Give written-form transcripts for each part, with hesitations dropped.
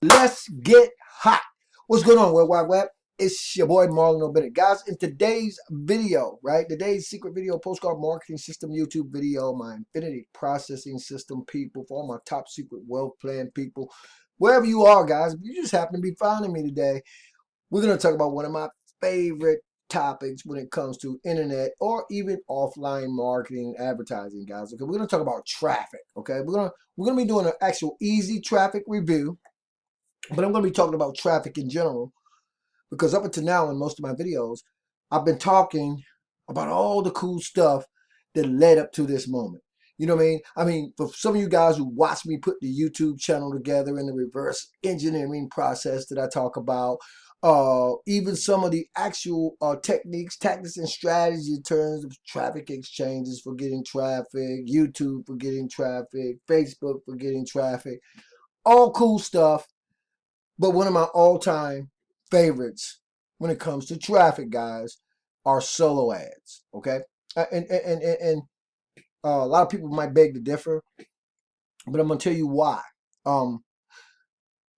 Let's get hot. What's going on, World Wide Web? It's your boy Marlon O Bennett. Guys, in today's video, right? Today's secret video, postcard marketing system, YouTube video, my infinity processing system people, for all my top secret wealth plan people, wherever you are, guys, if you just happen to be finding me today, we're going to talk about one of my favorite topics when it comes to internet or even offline marketing advertising, guys. Okay, we're going to talk about traffic. Okay, we're gonna be doing an actual easy traffic review. But I'm going to be talking about traffic in general because up until now in most of my videos, I've been talking about all the cool stuff that led up to this moment. You know what I mean? I mean, for some of you guys who watch me put the YouTube channel together and the reverse engineering process that I talk about, even some of the actual techniques, tactics, and strategies in terms of traffic exchanges for getting traffic, YouTube for getting traffic, Facebook for getting traffic, all cool stuff. But one of my all-time favorites when it comes to traffic, guys, are solo ads. Okay, and a lot of people might beg to differ, but I'm gonna tell you why. Um,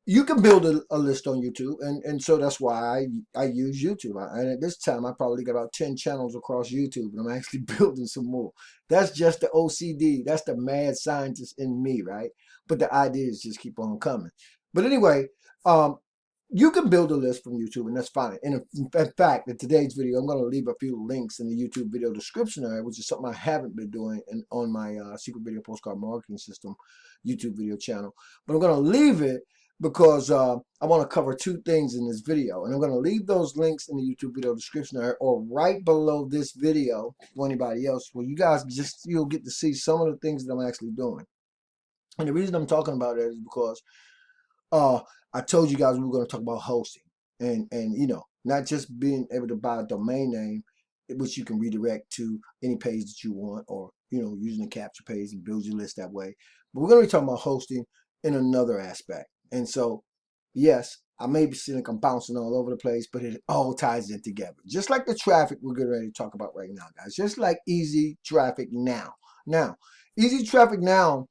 you can build a list on YouTube, and so that's why I use YouTube. And at this time, I probably got about 10 channels across YouTube, and I'm actually building some more. That's just the OCD. That's the mad scientist in me, right? But the ideas just keep on coming. But anyway, um, you can build a list from YouTube, and that's fine. And in fact, in today's video, I'm going to leave a few links in the YouTube video description area, which is something I haven't been doing on my secret video postcard marketing system YouTube video channel. But I'm going to leave it because I want to cover two things in this video. And I'm going to leave those links in the YouTube video description area or right below this video for anybody else, where you guys you'll get to see some of the things that I'm actually doing. And the reason I'm talking about it is because I told you guys we were going to talk about hosting and you know, not just being able to buy a domain name, which you can redirect to any page that you want, or you know, using the capture page and build your list that way. But we're going to be talking about hosting in another aspect. And so, yes, I may be seeing like I'm bouncing all over the place, but it all ties in together. Just like the traffic we're getting ready to talk about right now, guys. Just like Easy Traffic Now. Now, Easy Traffic Now,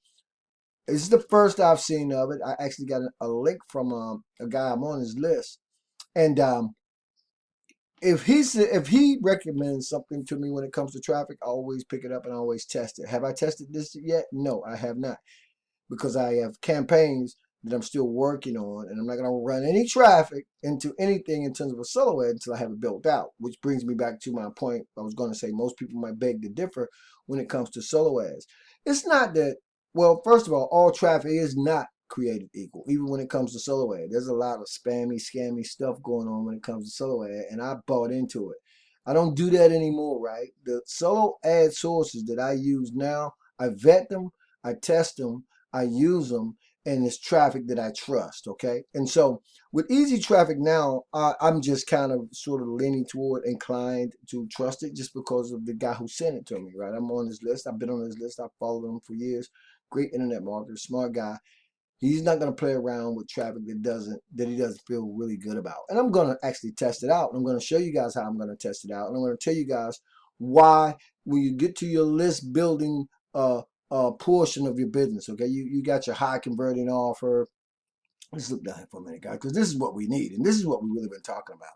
this is the first I've seen of it. I actually got a link from a guy I'm on his list, and if he recommends something to me when it comes to traffic, I always pick it up and I always test it. Have I tested this yet? No, I have not, because I have campaigns that I'm still working on, and I'm not going to run any traffic into anything in terms of a solo ad until I have it built out. Which brings me back to my point. I was going to say most people might beg to differ when it comes to solo ads. It's not that. Well, first of all traffic is not created equal. Even when it comes to solo ad, there's a lot of spammy, scammy stuff going on when it comes to solo ad, and I bought into it. I don't do that anymore, right? The solo ad sources that I use now, I vet them, I test them, I use them, and it's traffic that I trust, okay? And so with Easy Traffic Now, I'm just kind of sort of leaning toward, inclined to trust it just because of the guy who sent it to me, right? I'm on his list. I've been on his list. I've followed him for years. Great internet marketer, smart guy. He's not going to play around with traffic that he doesn't feel really good about. And I'm going to actually test it out. I'm going to show you guys how I'm going to test it out. And I'm going to tell you guys why when you get to your list building portion of your business, okay, you got your high converting offer. Let's look down here for a minute, guys, because this is what we need, and this is what we really been talking about.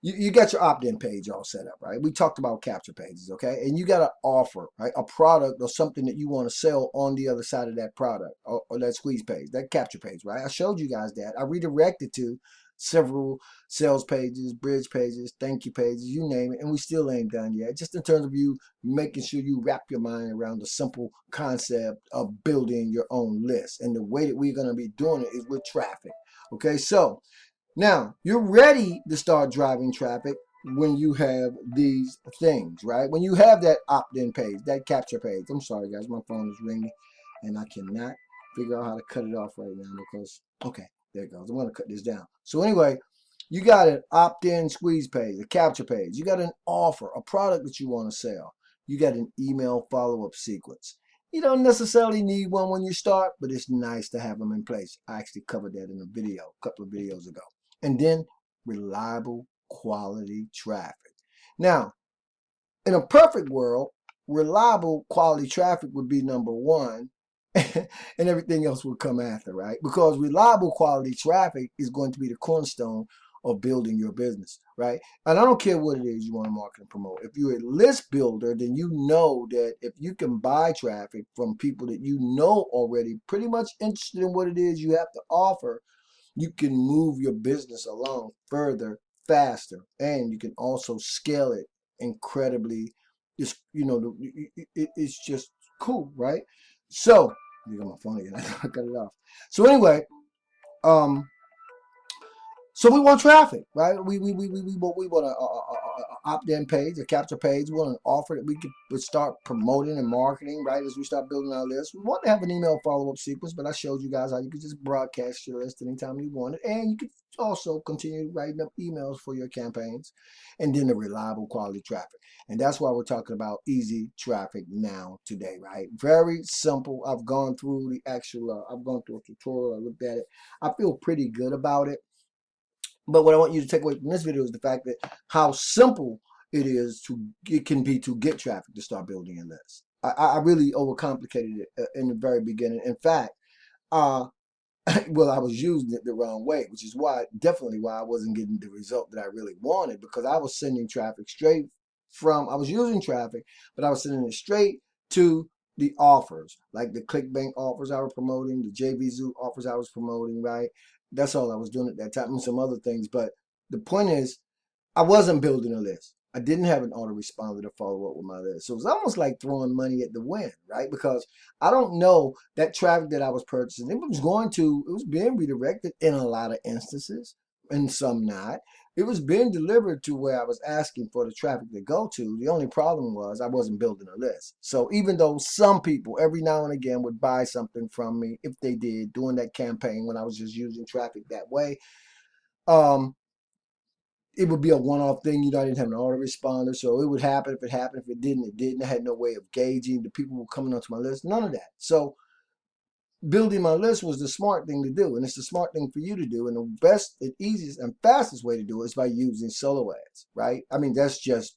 You got your opt-in page all set up, right? We talked about capture pages, okay? And you got an offer, right? A product or something that you want to sell on the other side of that product or that squeeze page, that capture page, right? I showed you guys that. I redirected to several sales pages, bridge pages, thank you pages, you name it, and we still ain't done yet. Just in terms of you making sure you wrap your mind around the simple concept of building your own list. And the way that we're going to be doing it is with traffic, okay? So now, you're ready to start driving traffic when you have these things, right? When you have that opt-in page, that capture page. I'm sorry, guys, my phone is ringing, and I cannot figure out how to cut it off right now because, okay, there it goes. I'm going to cut this down. So anyway, you got an opt-in squeeze page, a capture page. You got an offer, a product that you want to sell. You got an email follow-up sequence. You don't necessarily need one when you start, but it's nice to have them in place. I actually covered that in a video, a couple of videos ago. And then reliable quality traffic. Now, in a perfect world, reliable quality traffic would be number one, and everything else will come after, right? Because reliable quality traffic is going to be the cornerstone of building your business, right? And I don't care what it is you want to market and promote. If you're a list builder, then you know that if you can buy traffic from people that you know already pretty much interested in what it is you have to offer, you can move your business along further, faster, and you can also scale it incredibly. It's, it's just cool, right? So, you got my phone again. I got it off. So anyway, um, so we want traffic, right? We want a opt-in page, a capture page. We want an offer that we could start promoting and marketing, right? As we start building our list, we want to have an email follow-up sequence. But I showed you guys how you could just broadcast your list anytime you want it, and you could also continue writing up emails for your campaigns, and then the reliable quality traffic. And that's why we're talking about easy traffic now today, right? Very simple. I've gone through the actual. I've gone through a tutorial. I looked at it. I feel pretty good about it. But what I want you to take away from this video is the fact that how simple it can be to get traffic to start building a list. I really overcomplicated it in the very beginning. In fact, well, I was using it the wrong way, which is definitely why I wasn't getting the result that I really wanted, because I was sending traffic I was using traffic, but I was sending it straight to the offers, like the ClickBank offers I was promoting, the JVZoo offers I was promoting, right? That's all I was doing at that time, and some other things. But the point is, I wasn't building a list. I didn't have an autoresponder to follow up with my list. So it was almost like throwing money at the wind, right? Because I don't know that traffic that I was purchasing. It was being redirected in a lot of instances, and some not. It was being delivered to where I was asking for the traffic to go to. The only problem was I wasn't building a list. So even though some people every now and again would buy something from me, if they did during that campaign when I was just using traffic that way, it would be a one-off thing. I didn't have an autoresponder, so it would happen. If it happened, if it didn't, it didn't. I had no way of gauging the people who were coming onto my list. None of that. So building my list was the smart thing to do, and it's the smart thing for you to do. And the best, and easiest, and fastest way to do it is by using solo ads, right? I mean, it's just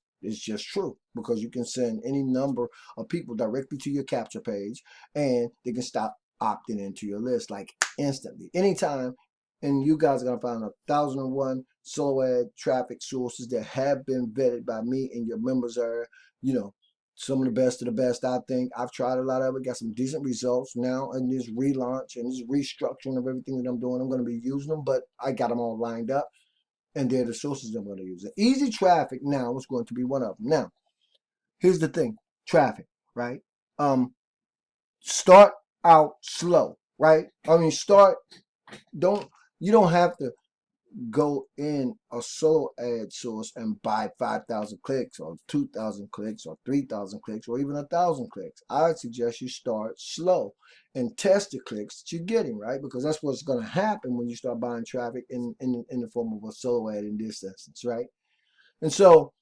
true, because you can send any number of people directly to your capture page, and they can stop opting into your list like instantly, anytime. And you guys are gonna find 1,001 solo ad traffic sources that have been vetted by me in your members area. Some of the best, I think. I've tried a lot of it, got some decent results now in this relaunch and this restructuring of everything that I'm doing. I'm going to be using them, but I got them all lined up, and they're the sources I'm going to use. Easy Traffic now is going to be one of them. Now, here's the thing, traffic, right? Start out slow, right? I mean, you don't have to go in a solo ad source and buy 5,000 clicks or 2,000 clicks or 3,000 clicks or even 1,000 clicks. I would suggest you start slow and test the clicks that you're getting, right? Because that's what's going to happen when you start buying traffic in the form of a solo ad in this instance, right? And so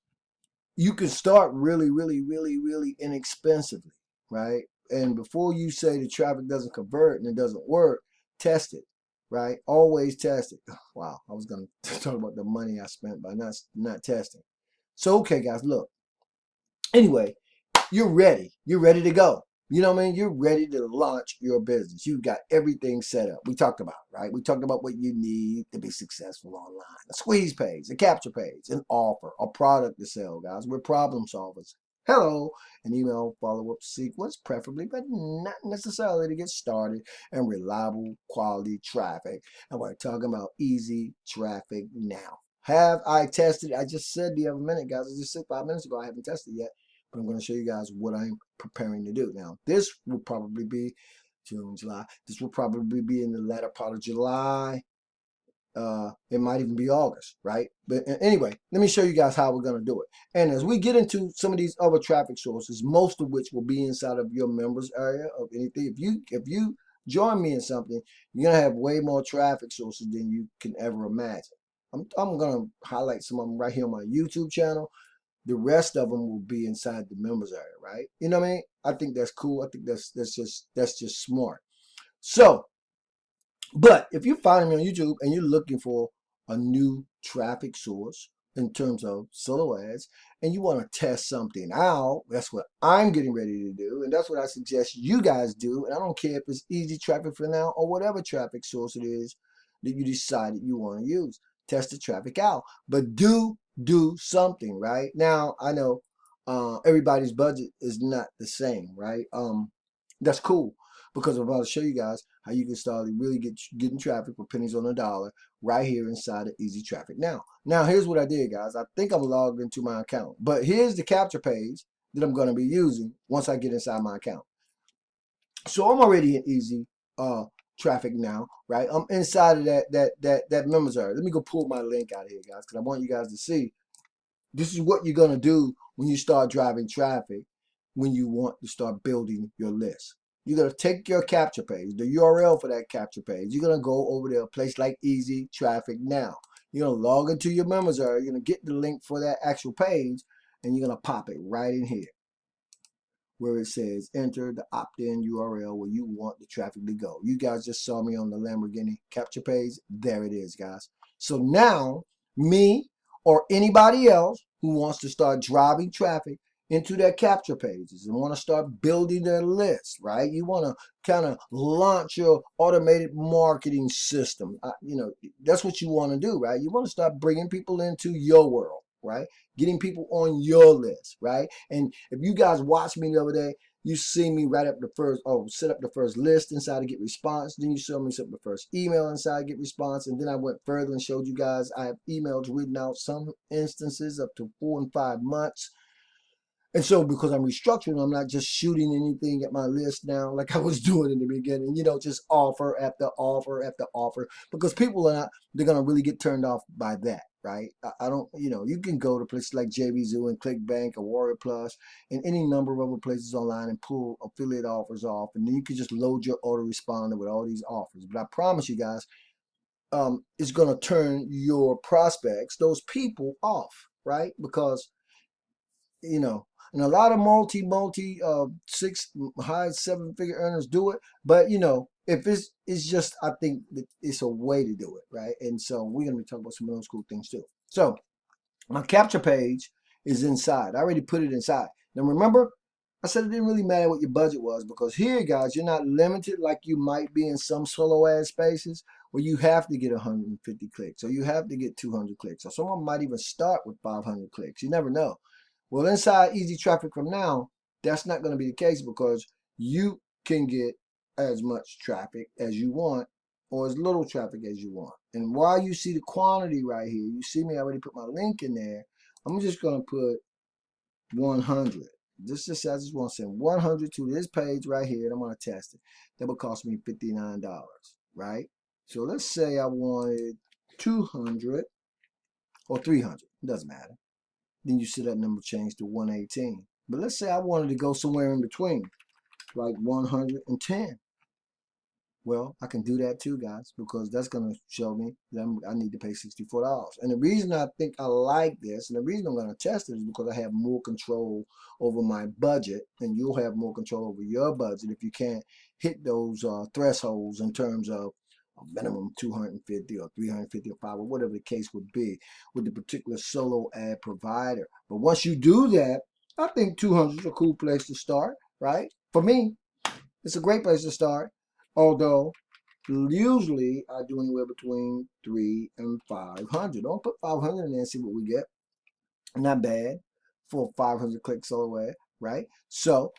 you can start really, really, really, really inexpensively, right? And before you say the traffic doesn't convert and it doesn't work, test it, right? Always test it. Wow, I was going to talk about the money I spent by not testing. So, okay, guys, look. Anyway, you're ready. You're ready to go. You know what I mean? You're ready to launch your business. You've got everything set up. We talked about, right? We talked about what you need to be successful online. A squeeze page, a capture page, an offer, a product to sell, guys. We're problem solvers. Hello, an email follow-up sequence, preferably, but not necessarily to get started, and reliable quality traffic. And we're talking about easy traffic now. Have I tested? I just said the other minute, guys. I just said 5 minutes ago I haven't tested yet. But I'm going to show you guys what I'm preparing to do. Now, this will probably be June, July. This will probably be in the latter part of July. It might even be August, right? But anyway, let me show you guys how we're going to do it. And as we get into some of these other traffic sources, most of which will be inside of your members area of anything. If you join me in something, you're going to have way more traffic sources than you can ever imagine. I'm going to highlight some of them right here on my YouTube channel. The rest of them will be inside the members area, right? You know what I mean? I think that's cool. I think that's just smart. So, but if you're finding me on YouTube and you're looking for a new traffic source, in terms of solo ads, and you want to test something out, that's what I'm getting ready to do, and that's what I suggest you guys do. And I don't care if it's EasyTraffic for now or whatever traffic source it is that you decided you want to use. Test the traffic out, but do something. Right now, I know everybody's budget is not the same, right? That's cool, because I'm about to show you guys how you can start really getting traffic for pennies on a dollar right here inside of EasyTraffic. Now here's what I did, guys. I think I'm logged into my account, but here's the capture page that I'm going to be using once I get inside my account. So I'm already in Easy Traffic now, right? I'm inside of that members area. Let me go pull my link out of here, guys, because I want you guys to see this is what you're going to do when you start driving traffic, when you want to start building your list. You're going to take your capture page, the URL for that capture page. You're going to go over to a place like EasyTraffic now. You're going to log into your members area. You're going to get the link for that actual page, and you're going to pop it right in here where it says enter the opt-in URL where you want the traffic to go. You guys just saw me on the Lamborghini capture page. There it is, guys. So now me or anybody else who wants to start driving traffic into their capture pages and want to start building their list, right? You want to kind of launch your automated marketing system. That's what you want to do, right? You want to start bringing people into your world, right? Getting people on your list, right? And if you guys watched me the other day, you see me set up the first list inside of Get Response. Then you saw me set up the first email inside Get Response. And then I went further and showed you guys I have emails written out, some instances up to 4 and 5 months. And so because I'm restructuring, I'm not just shooting anything at my list now like I was doing in the beginning, just offer after offer after offer, because people they're going to really get turned off by that, right? I don't, you can go to places like JVZoo and ClickBank or Warrior Plus and any number of other places online and pull affiliate offers off. And then you can just load your autoresponder with all these offers. But I promise you guys, it's going to turn your prospects, those people, off, right? Because and a lot of multi 6 high 7-figure earners do it, but if it's just, I think that it's a way to do it, right? And so we're gonna be talking about some of those cool things too. So my capture page is inside. I already put it inside. Now remember, I said it didn't really matter what your budget was, because here, guys, you're not limited like you might be in some solo ad spaces where you have to get 150 clicks or you have to get 200 clicks, or someone might even start with 500 clicks. You never know. Well, inside EasyTraffic from now, that's not going to be the case, because you can get as much traffic as you want or as little traffic as you want. And while you see the quantity right here, you see me already put my link in there. I'm just going to put 100. This just says I just want to send 100 to this page right here, and I'm going to test it. That would cost me $59, right? So let's say I wanted 200 or 300. It doesn't matter. Then you see that number change to 118. But let's say I wanted to go somewhere in between, like 110. Well, I can do that too, guys, because that's going to show me that I need to pay $64. And the reason I think I like this, and the reason I'm going to test it, is because I have more control over my budget, and you'll have more control over your budget if you can't hit those thresholds in terms of a minimum 250 or 350 or 5 or whatever the case would be with the particular solo ad provider. But once you do that, I think 200 is a cool place to start, right? For me, it's a great place to start. Although usually I do anywhere between 300 and 500. Don't put 500 in there and see what we get. Not bad for 500 click solo ad, right? So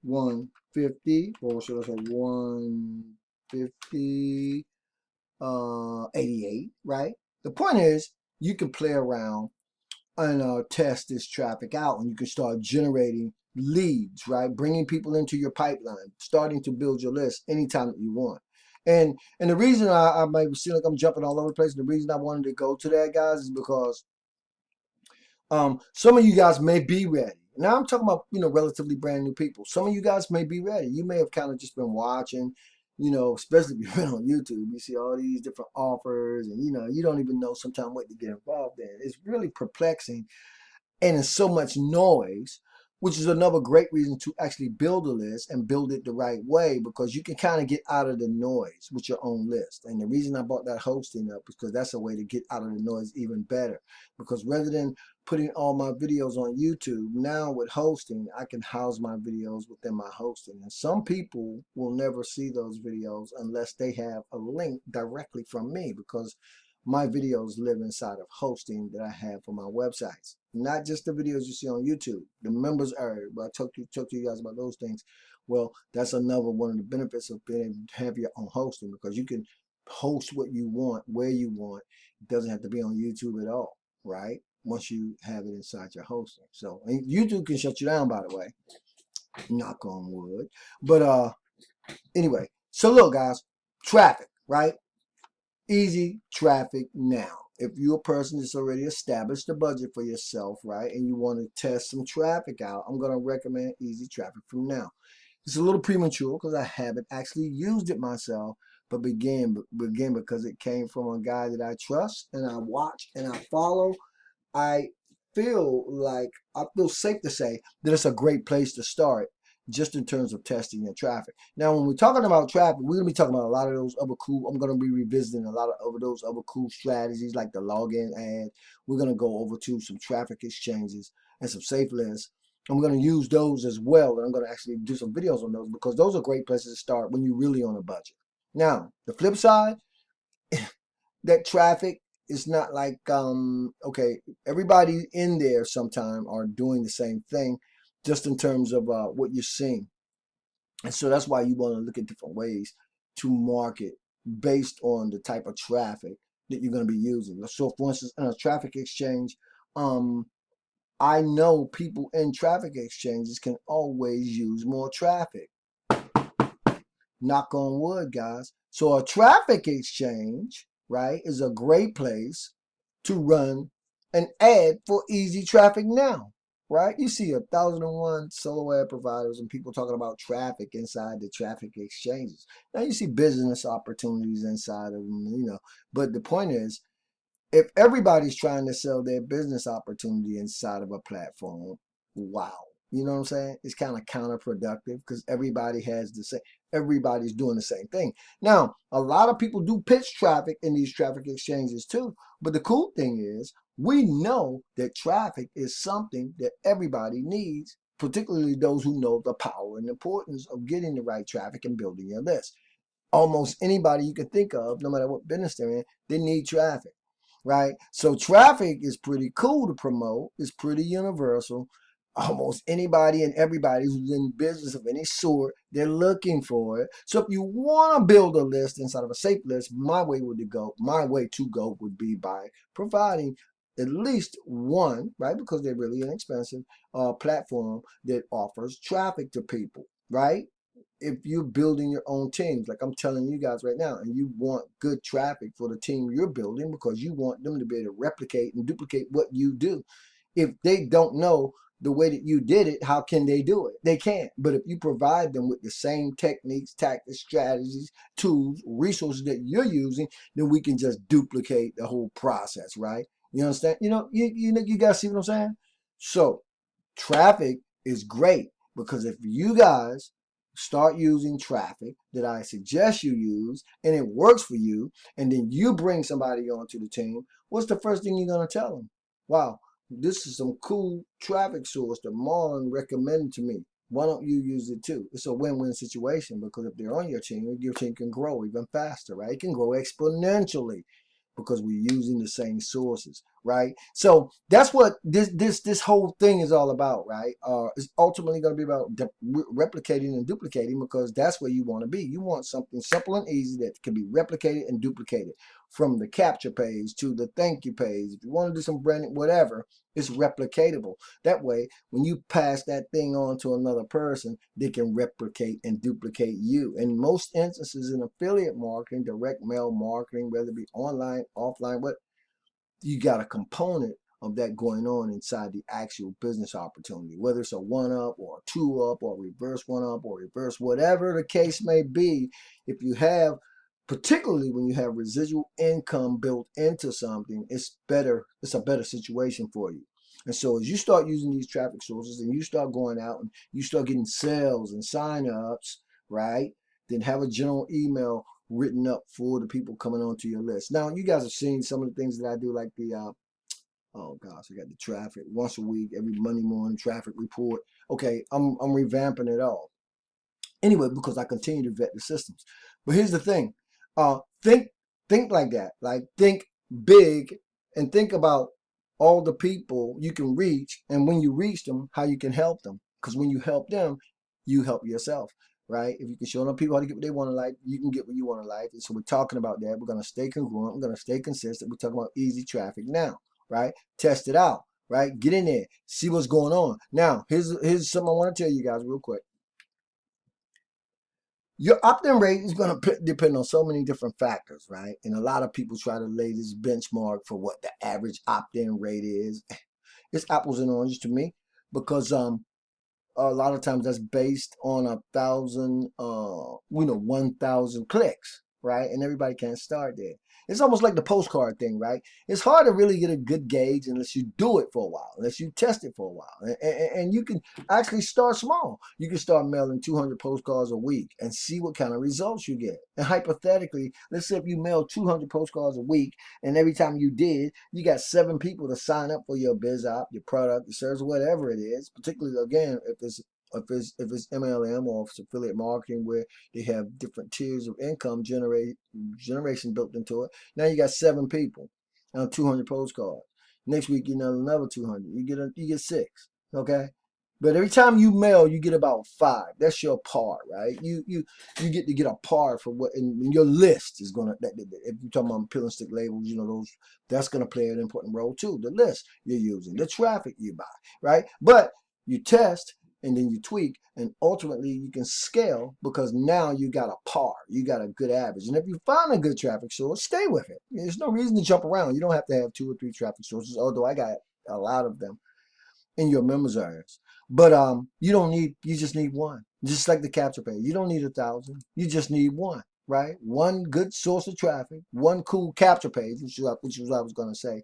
150, or should I say 150, 88, right? The point is, you can play around and test this traffic out, and you can start generating leads, right? Bringing people into your pipeline, starting to build your list anytime that you want. And the reason I might seem like I'm jumping all over the place, the reason I wanted to go to that, guys, is because some of you guys may be ready. Now I'm talking about, relatively brand new people. Some of you guys may be ready. You may have kind of just been watching, especially if you've been on YouTube. You see all these different offers, and you don't even know sometimes what to get involved in. It's really perplexing, and it's so much noise. which is another great reason to actually build a list and build it the right way, because you can kind of get out of the noise with your own list. And the reason I brought that hosting up is because that's a way to get out of the noise even better. Because rather than putting all my videos on YouTube, now with hosting, I can house my videos within my hosting. And some people will never see those videos unless they have a link directly from me, because my videos live inside of hosting that I have for my websites. Not just the videos you see on YouTube, the members area, but I talk to you guys about those things. Well, that's another one of the benefits of being able to have your own hosting, because you can host what you want, where you want. It doesn't have to be on YouTube at all, right? Once you have it inside your hosting. So, and YouTube can shut you down, by the way. Knock on wood. But anyway, so look, guys, traffic, right? Easy traffic now. If you're a person that's already established a budget for yourself, right, and you want to test some traffic out, I'm going to recommend Easy Traffic from now. It's a little premature because I haven't actually used it myself, but begin because it came from a guy that I trust and I watch and I follow. I I feel safe to say that it's a great place to start, just in terms of testing your traffic. Now, when we're talking about traffic, we're gonna be talking about a lot of those other cool. I'm gonna be revisiting a lot of those other cool strategies, like the login ad. We're gonna go over to some traffic exchanges and some safe lists. And we're gonna use those as well. And I'm gonna actually do some videos on those, because those are great places to start when you're really on a budget. Now, the flip side, that traffic is not like okay, everybody in there sometime are doing the same thing, just in terms of what you're seeing. And so that's why you want to look at different ways to market based on the type of traffic that you're going to be using. So for instance, in a traffic exchange, I know people in traffic exchanges can always use more traffic. Knock on wood, guys. So a traffic exchange, right, is a great place to run an ad for Easy Traffic now, right? You see 1,001 solo ad providers and people talking about traffic inside the traffic exchanges. Now you see business opportunities inside of them, but the point is, if everybody's trying to sell their business opportunity inside of a platform, wow. You know what I'm saying? It's kind of counterproductive, because everybody's doing the same thing. Now, a lot of people do pitch traffic in these traffic exchanges too. But the cool thing is, we know that traffic is something that everybody needs, particularly those who know the power and importance of getting the right traffic and building your list. Almost anybody you can think of, no matter what business they're in, they need traffic, right? So traffic is pretty cool to promote. It's pretty universal. Almost anybody and everybody who's in business of any sort, they're looking for it. So if you want to build a list inside of a safe list, my way to go would be by providing at least one, right? Because they're really inexpensive, platform that offers traffic to people, right? If you're building your own teams, like I'm telling you guys right now, and you want good traffic for the team you're building, because you want them to be able to replicate and duplicate what you do. If they don't know the way that you did it, how can they do it? They can't. But if you provide them with the same techniques, tactics, strategies, tools, resources that you're using, then we can just duplicate the whole process, right? You understand? You guys see what I'm saying? So traffic is great, because if you guys start using traffic that I suggest you use, and it works for you, and then you bring somebody onto the team, what's the first thing you're going to tell them? Wow, this is some cool traffic source that Marlon recommended to me. Why don't you use it too? It's a win-win situation, because if they're on your team can grow even faster, right? It can grow exponentially, because we're using the same sources, right? So that's what this whole thing is all about, right? It's ultimately going to be about replicating and duplicating, because that's where you want to be. You want something simple and easy that can be replicated and duplicated, from the capture page to the thank you page. If you want to do some branding, whatever, it's replicatable. That way, when you pass that thing on to another person, they can replicate and duplicate you. In most instances, in affiliate marketing, direct mail marketing, whether it be online, offline, you got a component of that going on inside the actual business opportunity, whether it's a one up or a two up or reverse one up or reverse, whatever the case may be. If you have, particularly when you have residual income built into something, it's a better situation for you. And so as you start using these traffic sources and you start going out and you start getting sales and sign-ups, right? Then have a general email written up for the people coming onto your list. Now, you guys have seen some of the things that I do, like the oh gosh, I got the traffic once a week, every Monday morning traffic report. Okay, I'm revamping it all. Anyway, because I continue to vet the systems. But here's the thing. Think like that. Like, think big and think about all the people you can reach, and when you reach them, how you can help them. Because when you help them, you help yourself, right? If you can show them people how to get what they want in life, you can get what you want in life. And so we're talking about that. We're going to stay congruent. We're going to stay consistent. We're talking about EasyTraffic now, right? Test it out, right? Get in there, see what's going on. Now, here's something I want to tell you guys real quick. Your opt-in rate is going to depend on so many different factors, right? And a lot of people try to lay this benchmark for what the average opt-in rate is. It's apples and oranges to me, because a lot of times that's based on 1,000 clicks, right? And everybody can't start there. It's almost like the postcard thing, right? It's hard to really get a good gauge unless you do it for a while, unless you test it for a while. And you can actually start small. You can start mailing 200 postcards a week and see what kind of results you get. And hypothetically, let's say if you mail 200 postcards a week, and every time you did, you got 7 people to sign up for your biz op, your product, your service, whatever it is. Particularly, again, if it's MLM or if it's affiliate marketing, where they have different tiers of income generation built into it. Now you got 7 people on 200 postcards. Next week you know another 200. You get 6. Okay. But every time you mail, you get about 5. That's your par, right? You get to get a par for what, and your list is gonna. If you're talking about pill and stick labels, that's gonna play an important role too. The list you're using, the traffic you buy, right? But you test and then you tweak, and ultimately you can scale, because now you got a par, you got a good average. And if you find a good traffic source, stay with it. There's no reason to jump around. You don't have to have 2 or 3 traffic sources, although I got a lot of them in your members areas. But you just need one. Just like the capture page. You don't need 1,000. You just need one, right? One good source of traffic, one cool capture page, which is what I was going to say.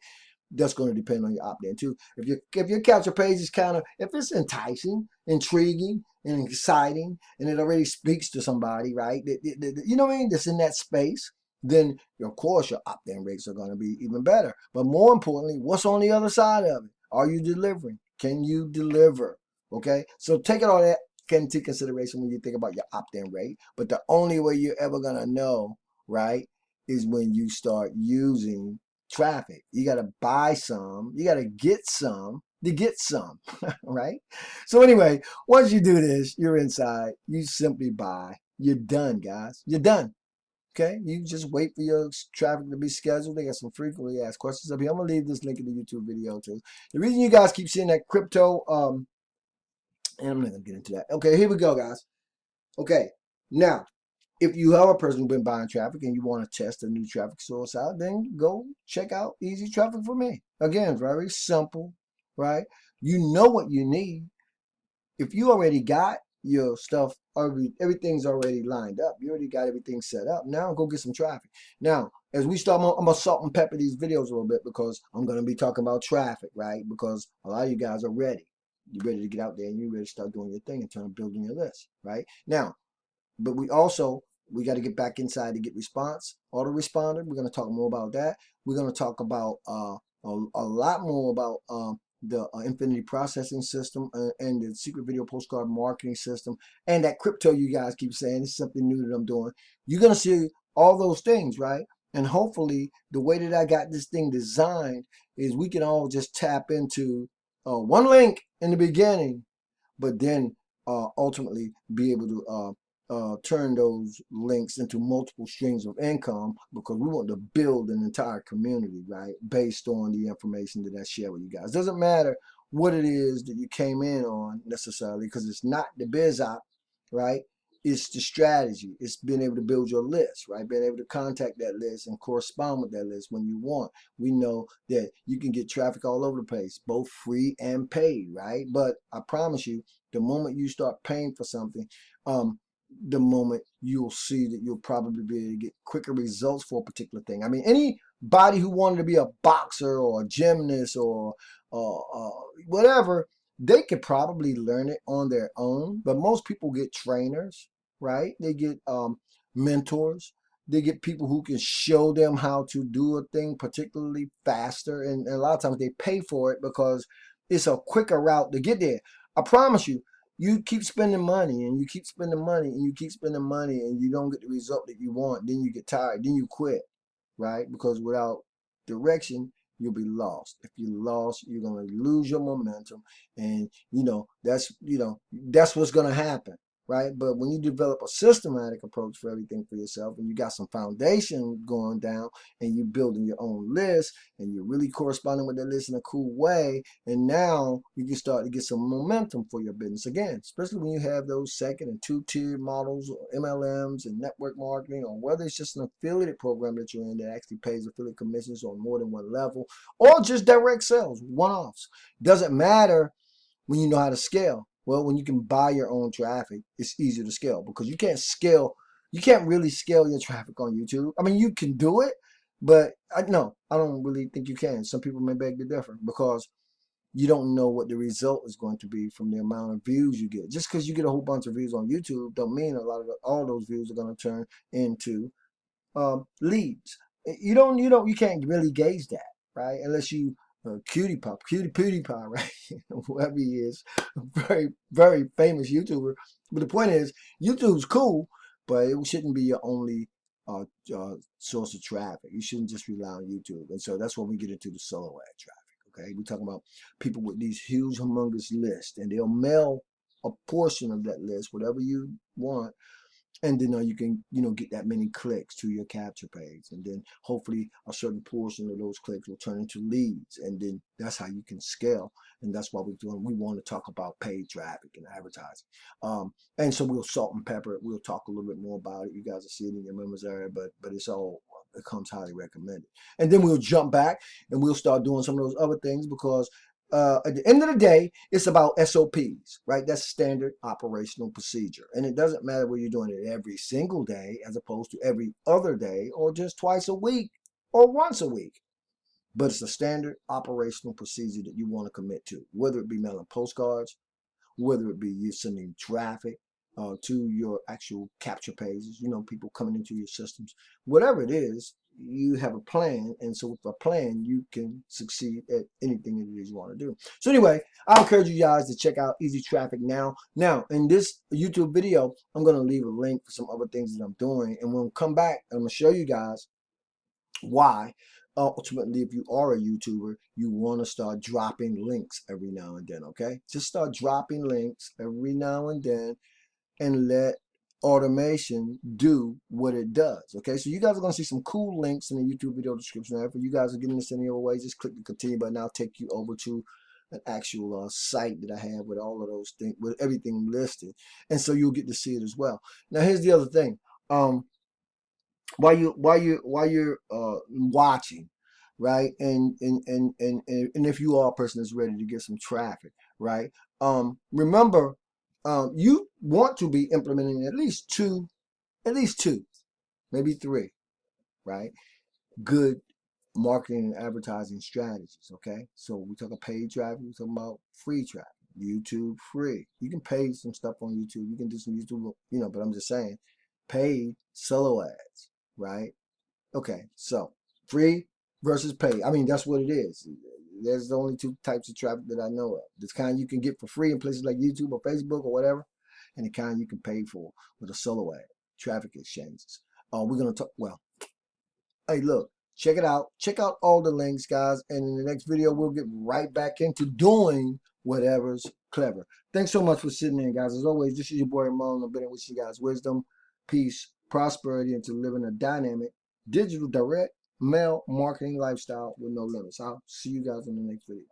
That's going to depend on your opt-in too. If your capture page is if it's enticing, intriguing, and exciting, and it already speaks to somebody, right? You know what I mean? That's in that space. Then of course your opt-in rates are going to be even better. But more importantly, what's on the other side of it? Are you delivering? Can you deliver? Okay, so take it all that into consideration when you think about your opt-in rate. But the only way you're ever going to know, right, is when you start using traffic. You got to buy some, you got to get some to get some, right? So anyway, once you do this, you're inside, you simply buy, you're done, guys. You're done. Okay, you just wait for your traffic to be scheduled. They got some frequently asked questions up here. I'm gonna leave this link in the YouTube video too. The reason you guys keep seeing that crypto, and I'm not gonna get into that. Okay, here we go, guys. Okay, now, if you have a person who's been buying traffic and you want to test a new traffic source out, then go check out EasyTraffic for me. Again, very simple, right? You know what you need. If you already got your stuff, everything's already lined up. You already got everything set up. Now go get some traffic. Now, as we start, I'm going to salt and pepper these videos a little bit, because I'm going to be talking about traffic, right? Because a lot of you guys are ready. You're ready to get out there and you're ready to start doing your thing and turn building your list, right? Now, but we got to get back inside to get response, autoresponder. We're going to talk more about that. We're going to talk about a lot more about the infinity processing system and the secret video postcard marketing system, and that crypto you guys keep saying is something new that I'm doing. You're going to see all those things, right? And hopefully the way that I got this thing designed is we can all just tap into one link in the beginning, but then ultimately be able to turn those links into multiple streams of income, because we want to build an entire community, right, based on the information that I share with you guys. Doesn't matter what it is that you came in on necessarily, because it's not the biz op, right? It's the strategy. It's being able to build your list, right? Being able to contact that list and correspond with that list when you want. We know that you can get traffic all over the place, both free and paid, right? But I promise you, the moment you start paying for something, the moment you'll see that you'll probably be able to get quicker results for a particular thing. I mean, anybody who wanted to be a boxer or a gymnast or whatever, they could probably learn it on their own. But most people get trainers, right? They get mentors. They get people who can show them how to do a thing particularly faster. And a lot of times they pay for it because it's a quicker route to get there. I promise you, you keep spending money and you keep spending money and you keep spending money and you don't get the result that you want. Then you get tired. Then you quit, right? Because without direction, you'll be lost. If you're lost, you're going to lose your momentum. And, that's what's going to happen, right? But when you develop a systematic approach for everything for yourself and you got some foundation going down and you're building your own list and you're really corresponding with that list in a cool way, and now you can start to get some momentum for your business again, especially when you have those second and two-tier models or MLMs and network marketing, or whether it's just an affiliate program that you're in that actually pays affiliate commissions on more than one level, or just direct sales, one-offs. Doesn't matter when you know how to scale. Well, when you can buy your own traffic, it's easier to scale because you can't really scale your traffic on YouTube. I mean, you can do it, but I don't really think you can. Some people may beg to differ because you don't know what the result is going to be from the amount of views you get. Just because you get a whole bunch of views on YouTube don't mean all those views are going to turn into leads. You can't really gauge that, right? Unless you cutie PewDiePie, right? Whoever he is, very, very famous YouTuber. But the point is, YouTube's cool, but it shouldn't be your only source of traffic. You shouldn't just rely on YouTube. And so that's when we get into the solo ad traffic. Okay, we're talking about people with these huge, humongous lists, and they'll mail a portion of that list, whatever you want, and then you can get that many clicks to your capture page, and then hopefully a certain portion of those clicks will turn into leads, and then that's how you can scale. And that's why we want to talk about paid traffic and advertising. And so we'll salt and pepper it. We'll talk a little bit more about it. You guys will see it in your members area, but it comes highly recommended. And then we'll jump back and we'll start doing some of those other things because at the end of the day, it's about SOPs, right? That's standard operational procedure. And it doesn't matter whether you're doing it every single day as opposed to every other day or just twice a week or once a week. But it's a standard operational procedure that you want to commit to, whether it be mailing postcards, whether it be you sending traffic to your actual capture pages, people coming into your systems, whatever it is, you have a plan. And so with a plan, you can succeed at anything it is you want to do. So anyway, I encourage you guys to check out EasyTraffic now. Now, in this YouTube video, I'm going to leave a link for some other things that I'm doing. And when we come back, I'm going to show you guys why ultimately, if you are a YouTuber, you want to start dropping links every now and then. Okay, just start dropping links every now and then and let automation do what it does. Okay, so you guys are going to see some cool links in the YouTube video description. If you guys are getting this any other way, just click the continue button. I'll take you over to an actual site that I have with all of those things, with everything listed, and so you'll get to see it as well. Now, here's the other thing. While you're watching, right, and if you are a person that's ready to get some traffic, right, remember, you want to be implementing at least two, maybe three, right, good marketing and advertising strategies. Okay, so we talk about paid traffic, we talk about free traffic. YouTube free, you can pay some stuff on YouTube, you can do some YouTube, but I'm just saying, paid solo ads, right? Okay, so free versus paid. I mean, that's what it is. There's the only two types of traffic that I know of. This kind you can get for free in places like YouTube or Facebook or whatever, and the kind you can pay for with a solo ad, traffic exchanges. We're going to talk, well, hey, look, check it out. Check out all the links, guys, and in the next video, we'll get right back into doing whatever's clever. Thanks so much for sitting in, guys. As always, this is your boy Marlon O Bennett, wishing you guys wisdom, peace, prosperity, and to live in a dynamic, digital, direct, mail marketing lifestyle with no limits. I'll see you guys in the next video.